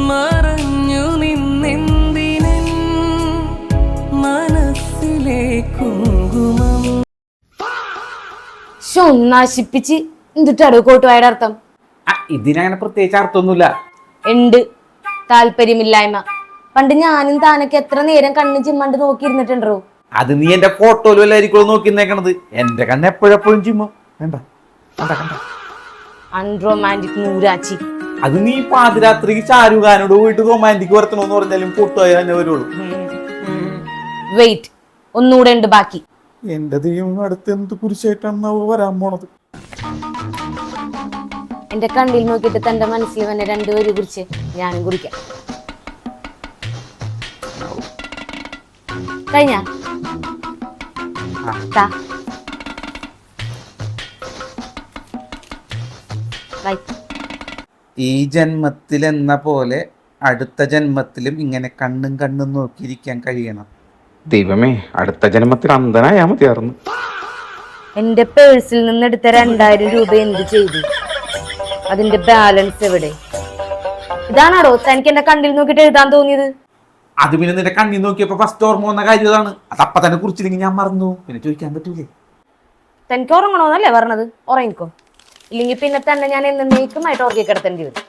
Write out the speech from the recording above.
മറഞ്ഞു നിന്നെന്തിനൻ മനസ്സിലെ കുങ്കുമം. നശിപ്പിച്ച് എന്തിട്ടാടോ കോട്ടുവായുടെ അർത്ഥം? ഇതിനങ്ങനെ പ്രത്യേകിച്ച് അർത്ഥമൊന്നുമില്ല. ഉണ്ട്, താല്പര്യമില്ലായ്മ. പണ്ട് ഞാനും താനൊക്കെ എത്ര നേരം കണ്ണ് ചിമ്മണ്ട് നോക്കിയിരുന്നിട്ടുണ്ടോ? അത് നീ എന്റെ ഫോട്ടോയിലും എല്ലായിരിക്കും നോക്കിന്നേക്കണത്. എന്റെ കണ്ണ് എപ്പോഴെപ്പോഴും ചിമ്മോ. വേണ്ട അൺറൊമാൻറ്റിക് നൂരാച്ചി. അത് നീ പാതിരാത്രിക്ക് ഷാരൂഖ് ഖാനോട് പോയിട്ട് റൊമാൻറ്റിക് വർത്തണമെന്ന് പറഞ്ഞാലും ഫോട്ടോ തന്നെ വരുള്ളൂ. വെയിറ്റ്, ഒന്നുകൂടെ ഉണ്ട് ബാക്കി. എന്റെ ദൈവം, അടുത്ത് എന്ത് കുരിശായിട്ടാണ് വരാൻ പോണത്? എന്റെ കണ്ണിൽ നോക്കിയിട്ട് തന്റെ മനസ്സിൽ തന്നെ രണ്ടുപേരെ കുറിച്ച് ഞാനും കുറിക്കാം. കഴിഞ്ഞ ഈ ജന്മത്തിൽ എന്ന പോലെ അടുത്ത ജന്മത്തിലും ഇങ്ങനെ കണ്ണും കണ്ണും നോക്കിയിരിക്കാൻ കഴിയണം. ദൈവമേ, അടുത്ത ജന്മത്തിൽ അന്ധനായാ മതിയായിരുന്നു. എന്റെ പേഴ്സിൽ നിന്നെടുത്ത 2000 രൂപ എന്ത് ചെയ്തു? അതിന്റെ ബാലൻസ് എവിടെ? ഇതാണോ തനിക്ക് എന്റെ കണ്ണിൽ നോക്കിട്ട് എഴുതാൻ തോന്നിയത്? അത് പിന്നെ നിന്റെ കണ്ണിൽ നോക്കിയപ്പോ ഫസ്റ്റ് ഓർമ്മ വന്ന കാര്യം അതാണ്. അത് അപ്പൊ തന്നെ കുറിച്ചില്ലെങ്കിൽ ഞാൻ മറന്നു. പിന്നെ ചോദിക്കാൻ പറ്റൂലേ? തനിക്ക് ഉറങ്ങണോന്നല്ലേ പറഞ്ഞത്? ഉറങ്ങിക്കോ, ഇല്ലെങ്കിൽ പിന്നെ തന്നെ ഞാൻ എന്നേക്കുമായിട്ട് ഉറക്കി കിടത്തേണ്ടി വരും.